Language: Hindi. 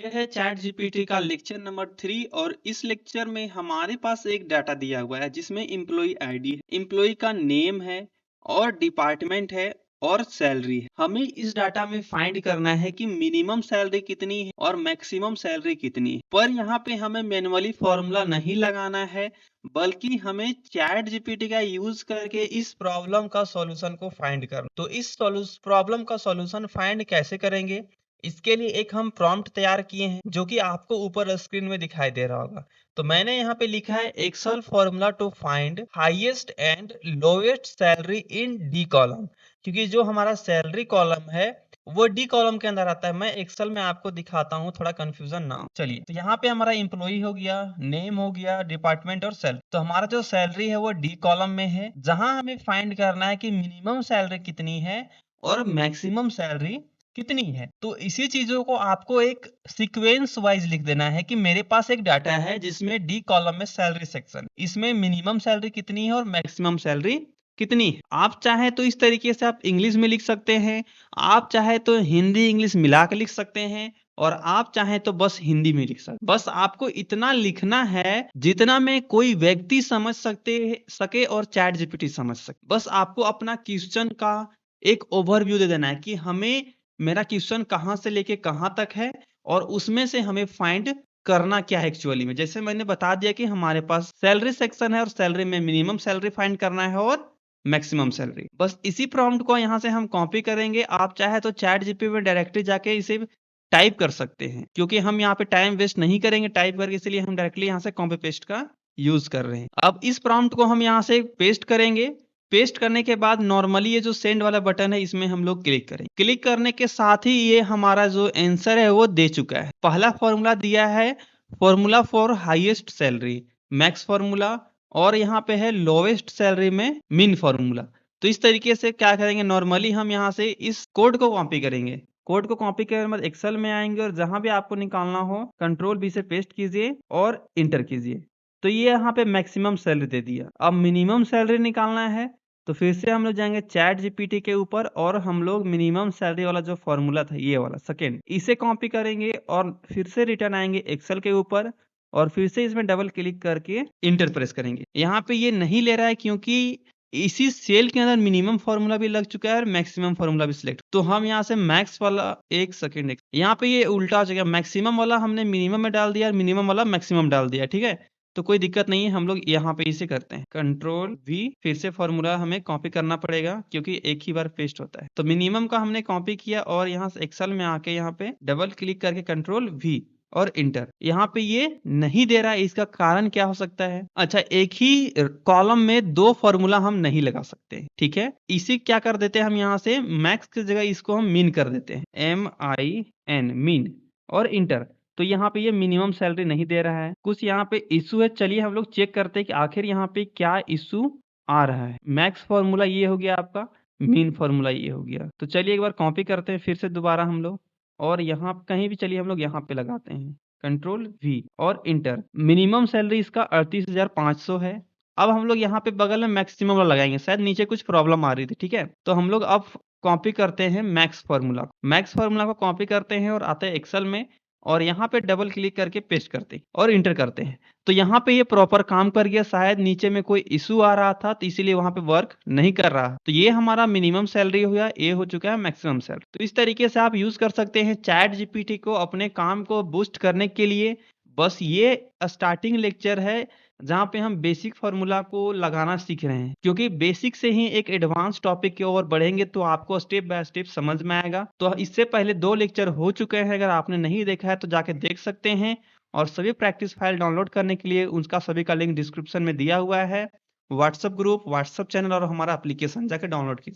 ये है चैट जीपीटी का लेक्चर नंबर 3 और इस लेक्चर में हमारे पास एक डाटा दिया हुआ है जिसमें एम्प्लॉय आईडी है, एम्प्लॉय का नेम है और डिपार्टमेंट है और सैलरी है। हमें इस डाटा में फाइंड करना है कि मिनिमम सैलरी कितनी है और मैक्सिमम सैलरी कितनी है। पर यहाँ पे हमें मैनुअली फॉर्मूला नहीं लगाना है, बल्कि हमें चैट जीपीटी का यूज करके इस प्रॉब्लम का सॉल्यूशन को फाइंड करना। तो इस प्रॉब्लम का सॉल्यूशन फाइंड कैसे करेंगे, इसके लिए एक हम प्रॉम्प्ट तैयार किए हैं जो कि आपको ऊपर स्क्रीन में दिखाई दे रहा होगा। तो मैंने यहाँ पे लिखा है Excel formula to find highest and lowest salary in D column, क्योंकि जो हमारा सैलरी कॉलम है वो डी कॉलम के अंदर आता है। मैं एक्सेल में आपको दिखाता हूँ, थोड़ा कंफ्यूजन ना हो। चलिए, तो यहाँ पे हमारा एम्प्लॉय हो गया, नेम हो गया, डिपार्टमेंट और सैलरी। तो हमारा जो सैलरी है वो डी कॉलम में है, जहां हमें फाइंड करना है कि मिनिमम सैलरी कितनी है और मैक्सिमम सैलरी कितनी है। तो इसी चीजों को आपको एक सीक्वेंस वाइज लिख देना है कि मेरे पास एक डाटा है जिसमें डी कॉलम में सैलरी सेक्शन, इसमें मिनिमम सैलरी कितनी है और मैक्सिमम सैलरी कितनी है। आप चाहे तो इस तरीके से आप इंग्लिश में लिख सकते हैं, आप चाहे तो हिंदी इंग्लिश मिला के लिख सकते हैं, और आप चाहे तो बस हिंदी में लिख सकते। बस आपको इतना लिखना है जितना में कोई व्यक्ति समझ सके और चैट जीपीटी समझ सके। बस आपको अपना क्वेश्चन का एक ओवरव्यू दे देना है कि हमें मेरा क्वेश्चन कहाँ से लेके कहाँ तक है और उसमें से हमें फाइंड करना क्या है एक्चुअली में। जैसे मैंने बता दिया कि हमारे पास सैलरी सेक्शन है और सैलरी में मिनिमम सैलरी फाइंड करना है और मैक्सिमम सैलरी। बस इसी प्रॉम्प्ट को यहाँ से हम कॉपी करेंगे। आप चाहे तो चैट जीपीटी में डायरेक्टली जाके इसे टाइप कर सकते हैं, क्योंकि हम यहाँ पे टाइम वेस्ट नहीं करेंगे टाइप करके, इसलिए हम डायरेक्टली यहाँ से कॉपी पेस्ट का यूज कर रहे हैं। अब इस प्रॉम्प्ट को हम यहाँ से पेस्ट करेंगे। पेस्ट करने के बाद नॉर्मली ये जो सेंड वाला बटन है इसमें हम लोग क्लिक करें। क्लिक करने के साथ ही ये हमारा जो आंसर है वो दे चुका है। पहला फॉर्मूला दिया है formula for highest salary, max formula, और यहाँ पे है लोवेस्ट सैलरी में मिन फॉर्मूला। तो इस तरीके से क्या करेंगे, नॉर्मली हम यहाँ से इस कोड को कॉपी करेंगे। कोड को कॉपी करने के बाद एक्सेल में आएंगे और जहां भी आपको निकालना हो कंट्रोल V से पेस्ट कीजिए और इंटर कीजिए। तो ये यहाँ पे मैक्सिमम सैलरी दे दिया। अब मिनिमम सैलरी निकालना है तो फिर से हम लोग जाएंगे चैट जीपीटी के ऊपर और हम लोग मिनिमम सैलरी वाला जो फॉर्मूला था ये वाला सेकेंड, इसे कॉपी करेंगे और फिर से रिटर्न आएंगे एक्सेल के ऊपर और फिर से इसमें डबल क्लिक करके इंटर प्रेस करेंगे। यहाँ पे ये नहीं ले रहा है क्योंकि इसी सेल के अंदर मिनिमम फॉर्मूला भी लग चुका है और मैक्सिमम फॉर्मूला भी सिलेक्ट। तो हम यहाँ से मैक्स वाला एक सेकेंड, यहाँ पे ये उल्टा हो जाएगा, मैक्सिमम वाला हमने मिनिमम में डाल दिया और मिनिमम वाला मैक्सिमम डाल दिया। ठीक है, तो कोई दिक्कत नहीं है। हम लोग यहाँ पे इसे करते हैं कंट्रोल V, फिर से फॉर्मूला हमें कॉपी करना पड़ेगा क्योंकि एक ही बार पेस्ट होता है। तो मिनिमम का हमने कॉपी किया और यहाँ से एक्सेल में आके यहाँ पे डबल क्लिक करके कंट्रोल V और इंटर। यहाँ पे ये नहीं दे रहा है, इसका कारण क्या हो सकता है। अच्छा, एक ही कॉलम में दो फॉर्मूला हम नहीं लगा सकते। ठीक है, इसी क्या कर देते हैं हम यहाँ से मैक्स की जगह इसको हम मीन कर देते हैं, MIN मीन, और इंटर। तो यहाँ पे ये मिनिमम सैलरी नहीं दे रहा है, कुछ यहाँ पे इशू है। चलिए हम लोग चेक करते हैं कि आखिर यहाँ पे क्या इशू आ रहा है। मैक्स फॉर्मूला ये हो गया आपका, मीन फॉर्मूला ये हो गया। तो चलिए एक बार कॉपी करते हैं फिर से दोबारा हम लोग, और यहाँ कहीं भी चलिए हम लोग यहाँ पे लगाते हैं कंट्रोल V और इंटर। मिनिमम सैलरी इसका 38,500 है। अब हम लोग यहाँ पे बगल में मैक्सिमम वाला लगाएंगे, शायद नीचे कुछ प्रॉब्लम आ रही थी। ठीक है, तो हम लोग अब कॉपी करते हैं मैक्स फॉर्मूला। मैक्स फॉर्मूला को कॉपी करते हैं और आते हैं एक्सेल में और यहाँ पे डबल क्लिक करके पेस्ट करते हैं और इंटर करते हैं। तो यहाँ पे ये प्रॉपर काम कर गया। शायद नीचे में कोई इशू आ रहा था तो इसीलिए वहां पे वर्क नहीं कर रहा। तो ये हमारा मिनिमम सैलरी हो गया, ये हो चुका है मैक्सिमम सैलरी। तो इस तरीके से आप यूज कर सकते हैं चैट जीपीटी को अपने काम को बूस्ट करने के लिए। बस ये स्टार्टिंग लेक्चर है जहाँ पे हम बेसिक फॉर्मूला को लगाना सीख रहे हैं, क्योंकि बेसिक से ही एक एडवांस टॉपिक की ओर बढ़ेंगे तो आपको स्टेप बाय स्टेप समझ में आएगा। तो इससे पहले 2 लेक्चर हो चुके हैं, अगर आपने नहीं देखा है तो जाके देख सकते हैं। और सभी प्रैक्टिस फाइल डाउनलोड करने के लिए उनका सभी का लिंक डिस्क्रिप्शन में दिया हुआ है। व्हाट्सएप ग्रुप, व्हाट्सएप चैनल और हमारा एप्लीकेशन जाके डाउनलोड कीजिए।